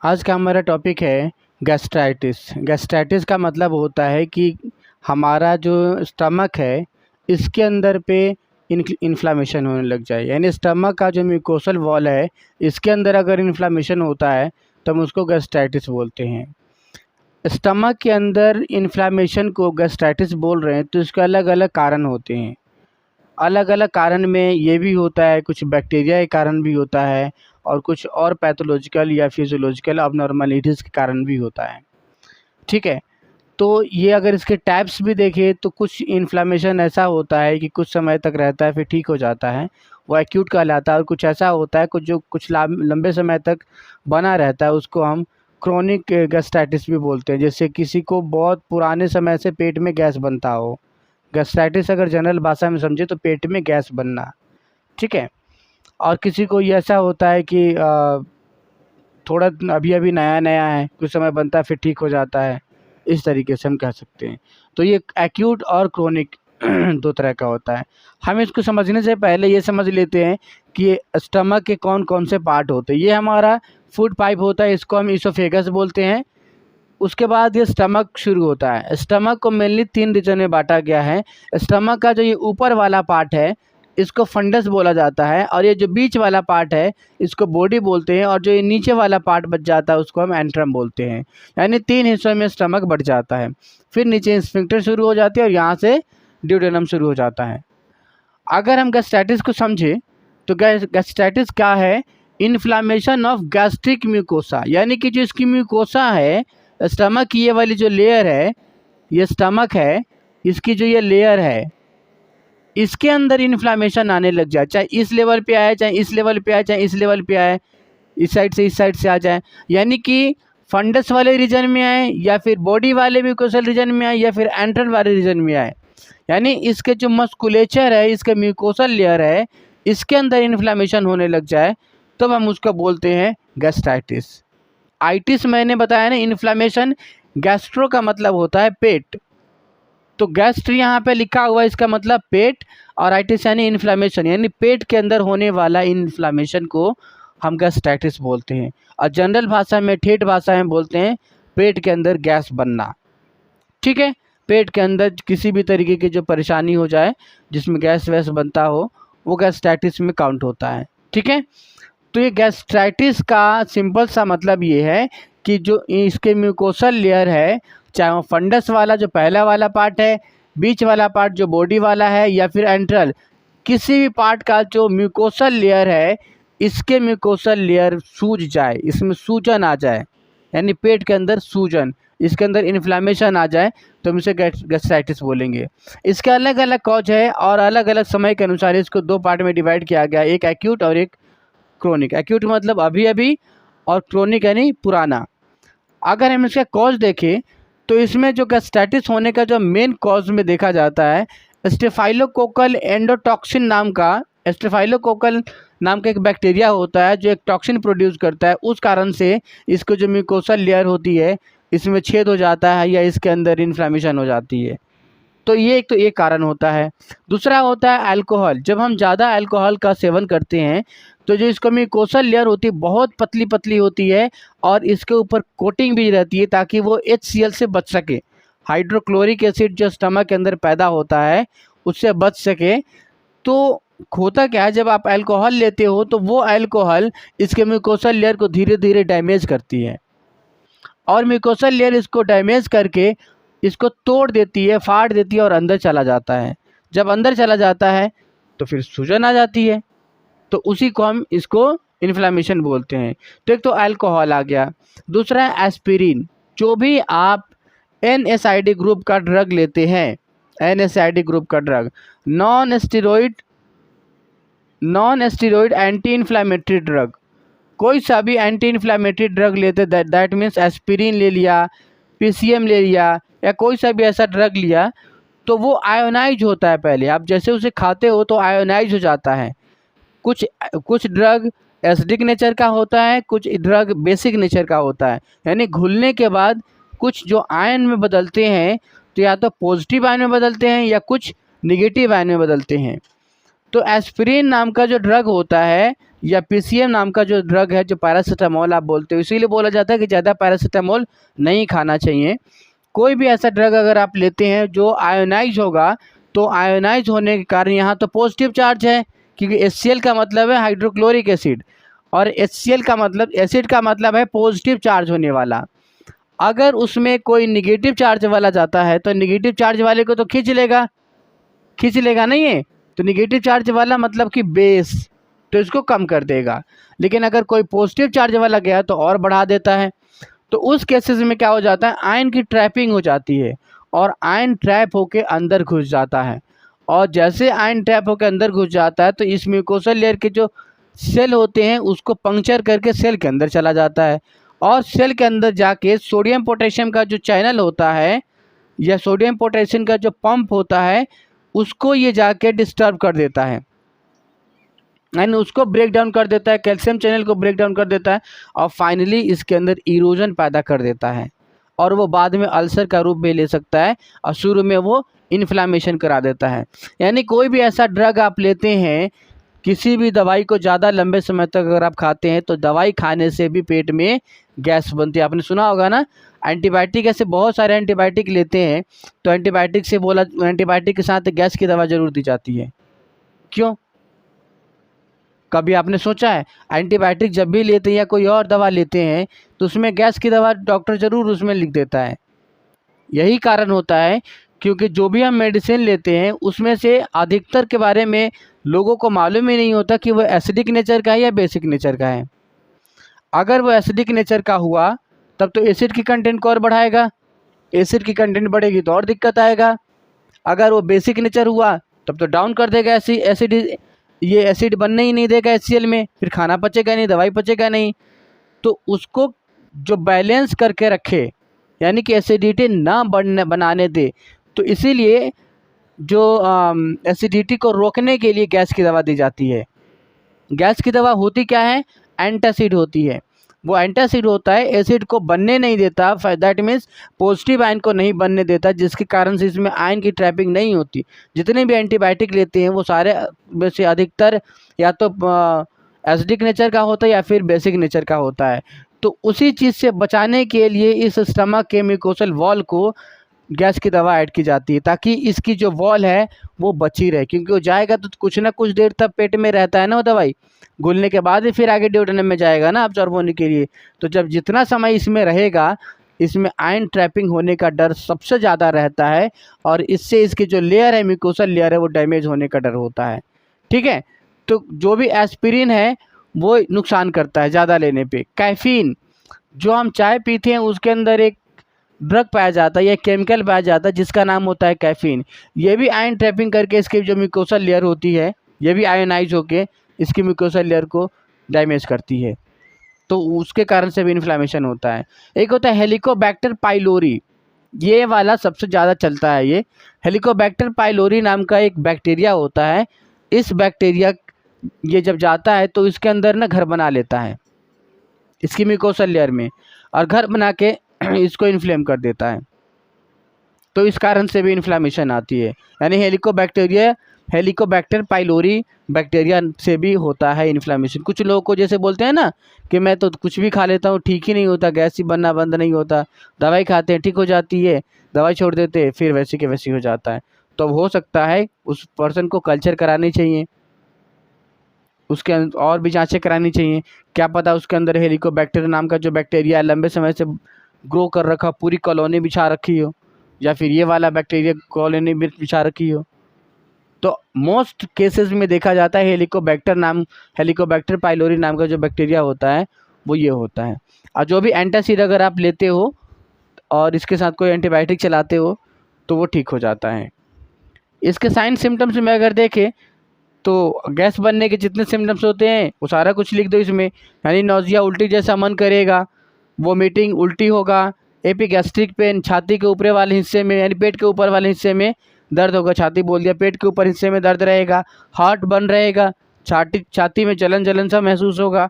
आज का हमारा टॉपिक है गैस्ट्राइटिस। गैस्ट्राइटिस का मतलब होता है कि हमारा जो स्टमक है इसके अंदर पे इन्फ्लामेशन होने लग जाए, यानी स्टमक का जो म्यूकोसल वॉल है इसके अंदर अगर इन्फ्लामेशन होता है तो हम उसको गैस्ट्राइटिस बोलते हैं। स्टमक के अंदर इन्फ्लामेशन को गैस्ट्राइटिस बोल रहे हैं तो इसके अलग अलग कारण होते हैं। अलग अलग कारण में ये भी होता है, कुछ बैक्टीरिया के कारण भी होता है और कुछ और पैथोलॉजिकल या फिजियोलॉजिकल अबनॉर्मलिटीज़ के कारण भी होता है। ठीक है, तो ये अगर इसके टाइप्स भी देखें तो कुछ इन्फ्लामेशन ऐसा होता है कि कुछ समय तक रहता है फिर ठीक हो जाता है, वो एक्यूट कहलाता है। और कुछ ऐसा होता है कुछ लंबे समय तक बना रहता है, उसको हम क्रोनिक गैस्ट्राइटिस भी बोलते हैं। जैसे किसी को बहुत पुराने समय से पेट में गैस बनता हो। गैस्ट्राइटिस अगर जनरल भाषा में समझे तो पेट में गैस बनना, ठीक है। और किसी को ये ऐसा होता है कि थोड़ा अभी अभी नया नया है, कुछ समय बनता है फिर ठीक हो जाता है, इस तरीके से हम कह सकते हैं। तो ये एक्यूट और क्रोनिक दो तरह का होता है। हम इसको समझने से पहले ये समझ लेते हैं कि ये स्टमक के कौन कौन से पार्ट होते हैं। ये हमारा फूड पाइप होता है, इसको हम इसोफेगस बोलते हैं। उसके बाद ये स्टमक शुरू होता है। स्टमक को मेनली 3 रीजन में बांटा गया है। स्टमक का जो ये ऊपर वाला पार्ट है इसको फंडस बोला जाता है, और ये जो बीच वाला पार्ट है इसको बॉडी बोलते हैं, और जो ये नीचे वाला पार्ट बच जाता है उसको हम एंट्रम बोलते हैं। यानी 3 हिस्सों में स्टमक बढ़ जाता है। फिर नीचे स्फिंक्टर शुरू हो जाती है और यहाँ से ड्यूडेनम शुरू हो जाता है। अगर हम गैस्ट्राइटिस को समझें तो गैस्ट्राइटिस क्या है? इन्फ्लामेशन ऑफ गैस्ट्रिक म्यूकोसा, यानी कि जो इसकी म्यूकोसा है, स्टमक की ये वाली जो लेयर है, ये स्टमक है, इसकी जो ये लेयर है इसके अंदर इन्फ्लामेशन आने लग जाए, चाहे इस लेवल पे आए, चाहे इस लेवल पे आए, चाहे इस लेवल पे आए, इस साइड से आ जाए। यानी कि फंडस वाले रीजन में आए, या फिर बॉडी वाले म्यूकोसल रीजन में आए, या फिर एंट्रल वाले रीजन में आए। यानी इसके जो मस्कुलेचर है, इसके म्यूकोसल लेयर है, इसके अंदर इन्फ्लामेशन होने लग जाए तब हम उसको बोलते हैं गैस्ट्राइटिस। आइटिस मैंने बताया ना, इन्फ्लामेशन। गैस्ट्रो का मतलब होता है पेट, तो गैस्ट्र यहाँ पे लिखा हुआ है, इसका मतलब पेट, और आइटिस यानी इन्फ्लामेशन, यानी पेट के अंदर होने वाला इन्फ्लामेशन को हम गैस्ट्राइटिस बोलते हैं। और जनरल भाषा में, ठेठ भाषा में बोलते हैं पेट के अंदर गैस बनना। ठीक है, पेट के अंदर किसी भी तरीके की जो परेशानी हो जाए जिसमें गैस वैस बनता हो, वो गैस्ट्राइटिस में काउंट होता है। ठीक है, तो ये गैस्ट्राइटिस का सिंपल सा मतलब ये है कि जो इसके म्यूकोसल लेयर है, चाहे वो फंडस वाला जो पहला वाला पार्ट है, बीच वाला पार्ट जो बॉडी वाला है, या फिर एंट्रल, किसी भी पार्ट का जो म्यूकोसल लेयर है, इसके म्यूकोसल लेयर सूज जाए, इसमें सूजन आ जाए, यानी पेट के अंदर सूजन, इसके अंदर इन्फ्लामेशन आ जाए तो हम इसे गैस्ट्राइटिस बोलेंगे। इसके अलग अलग कॉज है और अलग अलग समय के अनुसार इसको 2 पार्ट में डिवाइड किया गया, एक एक्यूट और एक क्रोनिक। एक्यूट मतलब अभी अभी, और क्रोनिक यानी पुराना। अगर हम इसका कॉज देखें तो इसमें जो गैस्ट्राइटिस होने का जो मेन कॉज में देखा जाता है, स्टेफाइलोकोकल एंडोटॉक्सिन नाम का, स्टेफाइलोकोकल नाम का एक बैक्टीरिया होता है जो एक टॉक्सिन प्रोड्यूस करता है। उस कारण से इसको जो म्यूकोसल लेयर होती है इसमें छेद हो जाता है, या इसके अंदर इन्फ्लामेशन हो जाती है। तो ये एक कारण होता है। दूसरा होता है अल्कोहल। जब हम ज़्यादा अल्कोहल का सेवन करते हैं तो जो इसको म्यूकोसल लेयर होती है बहुत पतली पतली होती है, और इसके ऊपर कोटिंग भी रहती है ताकि वो HCl से बच सके। हाइड्रोक्लोरिक एसिड जो स्टमक के अंदर पैदा होता है उससे बच सके। तो होता क्या है, जब आप अल्कोहल लेते हो तो वो अल्कोहल इसके म्यूकोसल लेयर को धीरे धीरे डैमेज करती है, और म्यूकोसल लेयर इसको डैमेज करके इसको तोड़ देती है, फाड़ देती है और अंदर चला जाता है। जब अंदर चला जाता है तो फिर सूजन आ जाती है, तो उसी को हम इसको इन्फ्लामेशन बोलते हैं। तो एक तो अल्कोहल आ गया। दूसरा है एस्पिरिन। जो भी आप NSAID ग्रुप का ड्रग लेते हैं, NSAID ग्रुप का drug, non steroid anti inflammatory drug, कोई सा भी एंटी इन्फ्लामेटरी ड्रग लेते, दैट मीन्स एस्पिरिन ले लिया, PCM ले लिया, या कोई सा भी ऐसा ड्रग लिया, तो वो आयोनाइज होता है। पहले आप जैसे उसे खाते हो तो आयोनाइज हो जाता है। कुछ ड्रग एसिडिक नेचर का होता है, कुछ ड्रग बेसिक नेचर का होता है, यानी घुलने के बाद कुछ जो आयन में बदलते हैं तो या तो पॉजिटिव आयन में बदलते हैं या कुछ निगेटिव आयन में बदलते हैं। तो एस्पिरिन नाम का जो ड्रग होता है या पीसीएम नाम का जो ड्रग है, जो पैरासीटामोल आप बोलते हो, इसीलिए बोला जाता है कि ज़्यादा पैरासीटामोल नहीं खाना चाहिए। कोई भी ऐसा ड्रग अगर आप लेते हैं जो आयोनाइज होगा, तो आयोनाइज होने के कारण यहाँ तो पॉजिटिव चार्ज है, क्योंकि HCl का मतलब है हाइड्रोक्लोरिक एसिड, और HCl का मतलब, एसिड का मतलब है पॉजिटिव चार्ज होने वाला। अगर उसमें कोई निगेटिव चार्ज वाला जाता है तो निगेटिव चार्ज वाले को तो खींच लेगा नहीं है, तो निगेटिव चार्ज वाला मतलब कि बेस, तो इसको कम कर देगा। लेकिन अगर कोई पॉजिटिव चार्ज वाला गया तो और बढ़ा देता है। तो उस केसेस में क्या हो जाता है, आयन की ट्रैपिंग हो जाती है और आयन ट्रैप होके अंदर घुस जाता है। और जैसे आयन ट्रैप होके अंदर घुस जाता है तो इस म्यूकोसल लेयर के जो सेल होते हैं उसको पंक्चर करके सेल के अंदर चला जाता है, और सेल के अंदर जाके सोडियम पोटेशियम का जो चैनल होता है या सोडियम पोटेशियम का जो पंप होता है उसको ये जाके डिस्टर्ब कर देता है, यानी उसको ब्रेक डाउन कर देता है, कैल्शियम चैनल को ब्रेक डाउन कर देता है, और फाइनली इसके अंदर इरोजन पैदा कर देता है, और वो बाद में अल्सर का रूप भी ले सकता है, और शुरू में वो इन्फ्लामेशन करा देता है। यानी कोई भी ऐसा ड्रग आप लेते हैं, किसी भी दवाई को ज़्यादा लंबे समय तक अगर आप खाते हैं तो दवाई खाने से भी पेट में गैस बनती है। आपने सुना होगा ना, एंटीबायोटिक, ऐसे बहुत सारे एंटीबायोटिक लेते हैं तो एंटीबायोटिक से बोला, एंटीबायोटिक के साथ गैस की दवा जरूर दी जाती है। क्यों? कभी आपने सोचा है? एंटीबायोटिक जब भी लेते हैं या कोई और दवा लेते हैं तो उसमें गैस की दवा डॉक्टर ज़रूर उसमें लिख देता है। यही कारण होता है, क्योंकि जो भी हम मेडिसिन लेते हैं उसमें से अधिकतर के बारे में लोगों को मालूम ही नहीं होता कि वो एसिडिक नेचर का है या बेसिक नेचर का है। अगर वो एसिडिक नेचर का हुआ तब तो एसिड की कंटेंट को और बढ़ाएगा, एसिड की कंटेंट बढ़ेगी तो और दिक्कत आएगा। अगर वो बेसिक नेचर हुआ तब तो डाउन कर देगा एसिड, ये एसिड बनने ही नहीं देगा HCl में, फिर खाना पचेगा नहीं, दवाई पचेगा नहीं। तो उसको जो बैलेंस करके रखे, यानी कि एसिडिटी ना बनाने दे, तो इसीलिए जो एसिडिटी को रोकने के लिए गैस की दवा दी जाती है। गैस की दवा होती क्या है? एंटासिड होती है। वो एंटासिड होता है, एसिड को बनने नहीं देता, दैट मीन्स पॉजिटिव आयन को नहीं बनने देता, जिसके कारण से इसमें आयन की ट्रैपिंग नहीं होती। जितने भी एंटीबायोटिक लेते हैं वो सारे में से अधिकतर या तो एसिडिक नेचर का होता है या फिर बेसिक नेचर का होता है। तो उसी चीज़ से बचाने के लिए इस स्टमक के म्यूकोसल वॉल को गैस की दवा ऐड की जाती है, ताकि इसकी जो वॉल है वो बची रहे, क्योंकि वो जाएगा तो कुछ ना कुछ देर तक पेट में रहता है ना, वो दवाई घुलने के बाद ही फिर आगे ड्यूडेनम में जाएगा ना अब्जॉर्ब होने के लिए। तो जब जितना समय इसमें रहेगा, इसमें आयन ट्रैपिंग होने का डर सबसे ज़्यादा रहता है, और इससे इसकी जो लेयर है, म्यूकोसल लेयर है, वो डैमेज होने का डर होता है। ठीक है, तो जो भी एस्पिरिन है वो नुकसान करता है ज़्यादा लेने पे। कैफीन, जो हम चाय पीते हैं उसके अंदर एक ड्रग पाया जाता है या केमिकल पाया जाता है जिसका नाम होता है कैफीन। ये भी आयन ट्रैपिंग करके इसकी जो म्यूकोसल लेयर होती है, ये भी आयनाइज होके इसकी म्यूकोसल लेयर को डैमेज करती है, तो उसके कारण से भी इन्फ्लामेशन होता है। एक होता है हेलिकोबैक्टर पाइलोरी, ये वाला सबसे ज़्यादा चलता है। ये हेलिकोबैक्टर पाइलोरी नाम का एक बैक्टीरिया होता है। इस बैक्टीरिया, ये जब जाता है तो इसके अंदर ना घर बना लेता है इसकी म्यूकोसल लेयर में, और घर बना के इसको इन्फ्लेम कर देता है, तो इस कारण से भी इन्फ्लामेशन आती है। यानी हेलिकोबैक्टर पाइलोरी बैक्टीरिया से भी होता है इन्फ्लामेशन। कुछ लोगों को जैसे बोलते हैं ना कि मैं तो कुछ भी खा लेता हूँ ठीक ही नहीं होता, गैस ही बनना बंद नहीं होता, दवाई खाते हैं ठीक हो जाती है, दवाई छोड़ देते हैं फिर वैसी के वैसी हो जाता है। तो हो सकता है उस पर्सन को कल्चर करानी चाहिए, उसके और भी जांचें करानी चाहिए। क्या पता उसके अंदर हेलिकोबैक्टर नाम का जो बैक्टीरिया लंबे समय से ग्रो कर रखा, पूरी कॉलोनी बिछा रखी हो, या फिर ये वाला बैक्टीरिया कॉलोनी बिछा रखी हो। तो मोस्ट केसेस में देखा जाता है हेलिकोबैक्टर पाइलोरी नाम का जो बैक्टीरिया होता है वो ये होता है। और जो भी एंटासिड अगर आप लेते हो और इसके साथ कोई एंटीबायोटिक चलाते हो तो वो ठीक हो जाता है। इसके साइन सिम्टम्स में अगर देखें तो गैस बनने के जितने सिम्टम्स होते हैं वो सारा कुछ लिख दो इसमें। यानी नौजिया, उल्टी जैसा मन करेगा, वोमिटिंग, उल्टी होगा, एपिगैस्ट्रिक पेन, छाती के ऊपरी वाले हिस्से में यानी पेट के ऊपर वाले हिस्से में दर्द होगा, छाती बोल दिया, पेट के ऊपर हिस्से में दर्द रहेगा, हार्ट बन रहेगा, छाती में जलन जलन सा महसूस होगा।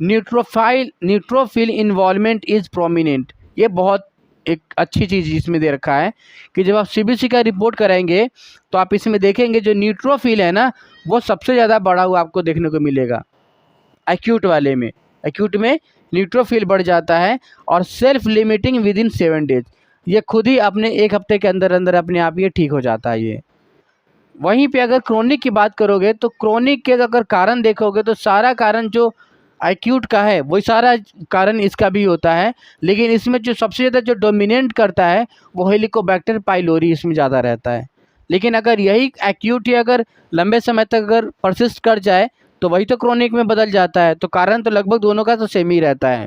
न्यूट्रोफिल इन्वॉल्वमेंट इज़ प्रोमिनेंट, ये बहुत एक अच्छी चीज़ इसमें दे रखा है कि जब आप CBC का रिपोर्ट कराएंगे तो आप इसमें देखेंगे जो न्यूट्रोफिल है ना वो सबसे ज़्यादा बढ़ा हुआ आपको देखने को मिलेगा। एक्यूट वाले में, एक्यूट में न्यूट्रोफिल बढ़ जाता है और self limiting with in 7 days, ये खुद ही अपने 1 हफ्ते के अंदर अंदर अपने आप ये ठीक हो जाता है ये। वहीं पे अगर क्रोनिक की बात करोगे तो क्रोनिक के अगर कारण देखोगे तो सारा कारण जो एक्यूट का है वही सारा कारण इसका भी होता है, लेकिन इसमें जो सबसे ज़्यादा जो डोमिनेट करता है वो हेलिकोबैक्टर पाइलोरी इसमें ज़्यादा रहता है। लेकिन अगर यही एक्यूट ही अगर लंबे समय तक अगर परसिस्ट कर जाए तो वही तो क्रोनिक में बदल जाता है, तो कारण तो लगभग दोनों का तो सेम ही रहता है।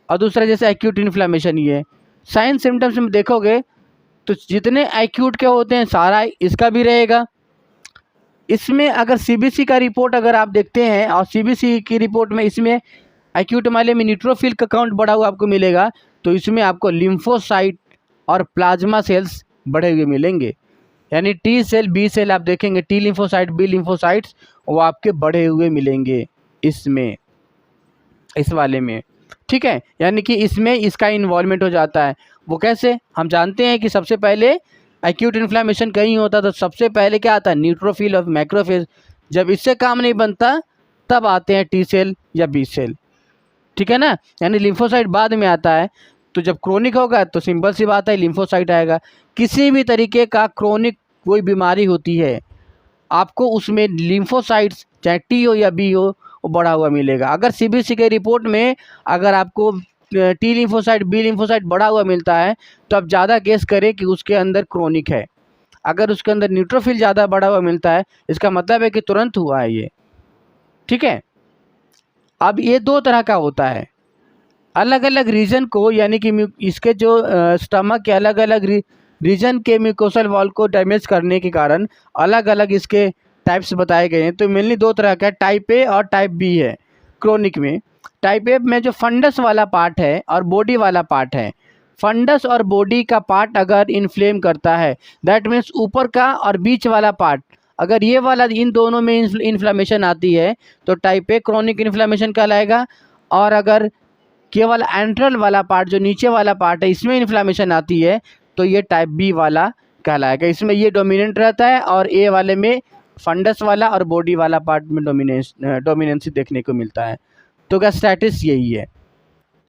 और दूसरा जैसे एक्यूट इन्फ्लेमेशन, ये साइन सिम्टम्स में देखोगे तो जितने एक्यूट के होते हैं सारा इसका भी रहेगा। इसमें अगर सीबीसी का रिपोर्ट अगर आप देखते हैं और सीबीसी की रिपोर्ट में इसमें एक्यूट वाले में न्यूट्रोफिल का काउंट बढ़ा हुआ आपको मिलेगा, तो इसमें आपको लिम्फोसाइट और प्लाज्मा सेल्स बढ़े हुए मिलेंगे, यानी टी सेल बी सेल आप देखेंगे, टी लिम्फोसाइट बी लिम्फोसाइट्स वो आपके बढ़े हुए मिलेंगे इसमें, इस वाले में, ठीक है। यानी कि इसमें इसका इन्वॉल्वमेंट हो जाता है। वो कैसे, हम जानते हैं कि सबसे पहले एक्यूट इन्फ्लेमेशन कहीं होता तो सबसे पहले क्या आता है, न्यूट्रोफिल और मैक्रोफेज। जब इससे काम नहीं बनता तब आते हैं टी सेल या बी सेल, ठीक है ना, यानी लिम्फोसाइट बाद में आता है। तो जब क्रोनिक होगा तो सिंपल सी बात है लिम्फोसाइट आएगा। किसी भी तरीके का क्रोनिक कोई बीमारी होती है आपको उसमें लिम्फोसाइट्स चाहे टी हो या बी हो वो बढ़ा हुआ मिलेगा। अगर सीबीसी के रिपोर्ट में अगर आपको टी लिम्फोसाइट बी लिम्फोसाइट बढ़ा हुआ मिलता है तो आप ज़्यादा गेस करें कि उसके अंदर क्रोनिक है। अगर उसके अंदर न्यूट्रोफिल ज़्यादा बढ़ा हुआ मिलता है इसका मतलब है कि तुरंत हुआ है ये, ठीक है। अब ये 2 तरह का होता है, अलग अलग रीजन को, यानी कि इसके जो स्टमक के अलग अलग रीजन के म्यूकोसल वॉल को डैमेज करने के कारण अलग अलग इसके टाइप्स बताए गए हैं। तो मेनली 2 तरह का, टाइप ए और टाइप बी है क्रोनिक में। टाइप ए में जो फंडस वाला पार्ट है और बॉडी वाला पार्ट है, फंडस और बॉडी का पार्ट अगर इन्फ्लेम करता है दैट मीन्स ऊपर का और बीच वाला पार्ट, अगर ये वाला इन दोनों में इन्फ्लेमेशन आती है तो टाइप ए क्रोनिक इन्फ्लेमेशन कहलाएगा। और अगर केवल एंट्रल वाला पार्ट जो नीचे वाला पार्ट है इसमें इन्फ्लेमेशन आती है तो ये टाइप बी वाला कहलाएगा। इसमें ये डोमिनेंट रहता है और ए वाले में फंडस वाला और बॉडी वाला पार्ट में डोमिनेंसी देखने को मिलता है। तो गैस्ट्राइटिस यही है।